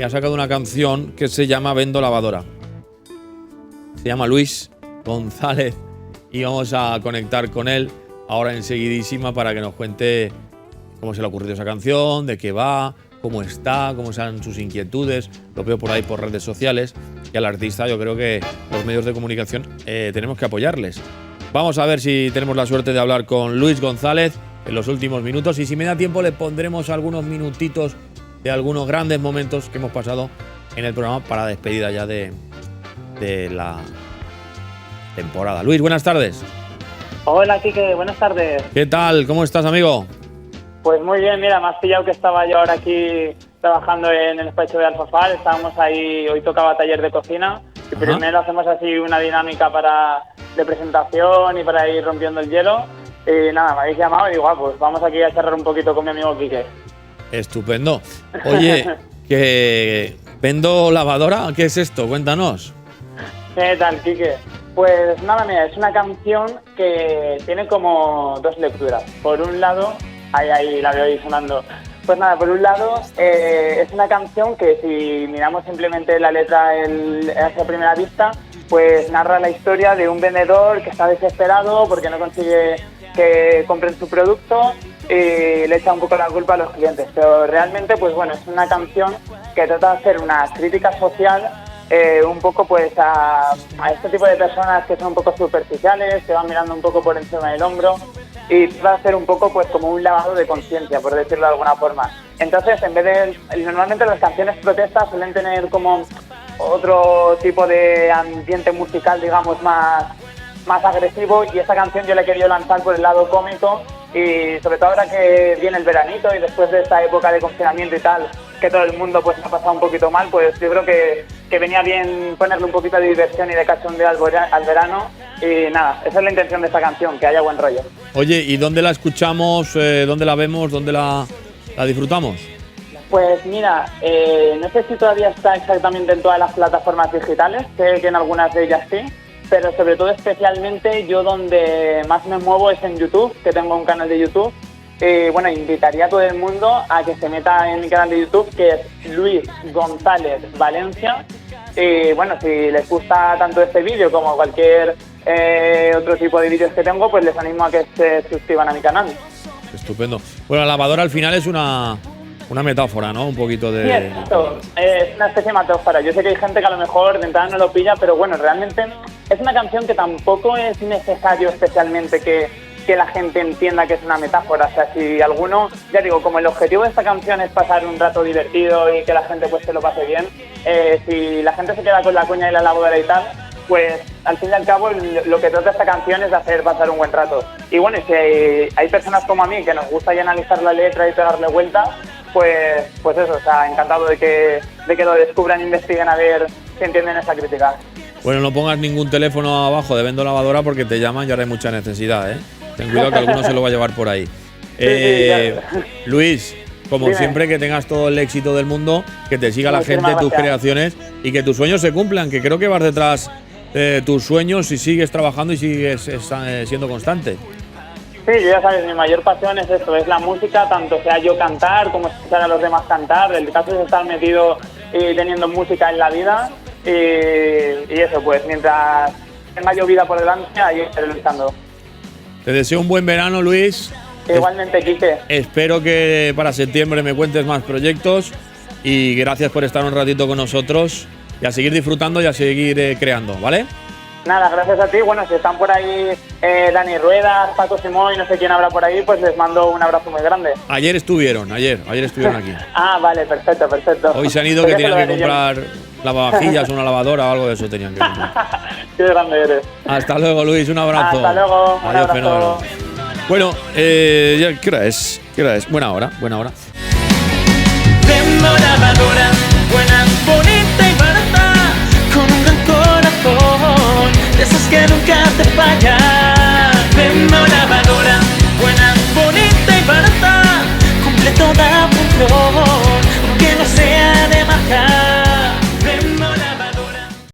y ha sacado una canción que se llama Vendo Lavadora. Se llama Luis González y vamos a conectar con él ahora enseguidísima para que nos cuente cómo se le ha ocurrido esa canción, de qué va, cómo está, cómo sean sus inquietudes. Lo veo por ahí por redes sociales y al artista yo creo que los medios de comunicación tenemos que apoyarles. Vamos a ver si tenemos la suerte de hablar con Luis González en los últimos minutos y si me da tiempo le pondremos algunos minutitos de algunos grandes momentos que hemos pasado en el programa para despedida ya de la temporada. Luis, buenas tardes. Hola, Quique, buenas tardes. ¿Qué tal? ¿Cómo estás, amigo? Pues muy bien, mira, me has pillado que estaba yo ahora aquí trabajando en el despacho de Alfafar. Estábamos ahí, hoy tocaba taller de cocina y primero hacemos así una dinámica de presentación y para ir rompiendo el hielo. Y nada, me habéis llamado y digo, pues vamos aquí a charlar un poquito con mi amigo Quique. Estupendo. Oye, que vendo lavadora, ¿qué es esto? Cuéntanos. ¿Qué tal, Quique? Pues nada, mira, es una canción que tiene como dos lecturas. Por un lado, ahí la veo ahí sonando. Pues nada, por un lado, es una canción que si miramos simplemente la letra hacia primera vista, pues narra la historia de un vendedor que está desesperado porque no consigue que compren su producto y le echa un poco la culpa a los clientes. Pero realmente, pues bueno, es una canción que trata de hacer una crítica social un poco pues a este tipo de personas que son un poco superficiales, que van mirando un poco por encima del hombro y va a ser un poco pues como un lavado de conciencia, por decirlo de alguna forma. Entonces, en vez de... Normalmente las canciones protestas suelen tener como otro tipo de ambiente musical, digamos, más agresivo, y esta canción yo la he querido lanzar por el lado cómico y sobre todo ahora que viene el veranito y después de esta época de confinamiento y tal, que todo el mundo pues ha pasado un poquito mal, pues yo creo que venía bien ponerle un poquito de diversión y de cachondeo al verano y nada, esa es la intención de esta canción, que haya buen rollo. Oye, ¿y dónde la escuchamos? ¿Dónde la vemos? ¿Dónde la disfrutamos? Pues mira, no sé si todavía está exactamente en todas las plataformas digitales, sé que en algunas de ellas sí, pero sobre todo especialmente yo donde más me muevo es en YouTube, que tengo un canal de YouTube. Bueno, invitaría a todo el mundo a que se meta en mi canal de YouTube, que es Luis González Valencia. Y bueno, si les gusta tanto este vídeo como cualquier otro tipo de vídeos que tengo, pues les animo a que se suscriban a mi canal. Estupendo. Bueno, la lavadora al final es una metáfora, ¿no? Un poquito de... Sí, exacto. Es una especie de metáfora. Yo sé que hay gente que a lo mejor de entrada no lo pilla, pero bueno, realmente es una canción que tampoco es necesario especialmente que la gente entienda que es una metáfora. O sea, si alguno, ya digo, como el objetivo de esta canción es pasar un rato divertido y que la gente pues se lo pase bien, si la gente se queda con la cuña y la lavadora y tal, pues al fin y al cabo lo que trata esta canción es de hacer pasar un buen rato. Y bueno, si hay personas como a mí que nos gusta ya analizar la letra y pegarle vueltas, pues eso, o sea, encantado de que lo descubran e investiguen a ver si entienden esa crítica. Bueno, no pongas ningún teléfono abajo de vendo lavadora porque te llaman y ahora hay mucha necesidad, ¿eh? Ten cuidado que alguno se lo va a llevar por ahí. Luis, como Dime. siempre, que tengas todo el éxito del mundo, que te siga la gente, tus creaciones y que tus sueños se cumplan, que creo que vas detrás de tus sueños y sigues trabajando y sigues siendo constante. Sí, ya sabes, mi mayor pasión es esto, es la música, tanto sea yo cantar como escuchar a los demás cantar. El caso es estar metido y teniendo música en la vida y eso, pues mientras tenga yo vida por delante, ahí estaré luchando. Te deseo un buen verano, Luis. Igualmente, Quique. Espero que para septiembre me cuentes más proyectos y gracias por estar un ratito con nosotros y a seguir disfrutando y a seguir creando, ¿vale? Nada, gracias a ti. Bueno, si están por ahí Dani Ruedas, Paco Simón y no sé quién habrá por ahí, pues les mando un abrazo muy grande. Ayer estuvieron aquí. Ah, vale, perfecto. Hoy se han ido que tenían que comprar lavavajillas, una lavadora o algo de eso tenían que comprar. Qué grande eres. Hasta luego, Luis, un abrazo. Hasta luego, un Adiós, abrazo. fenómeno. Bueno, ¿qué hora es? Buena hora. Vendo lavadora, buena, bonita y barata, con un gran corazón, de esas que nunca te fallan. Vendo lavadora, buena, bonita y barata, cumple todas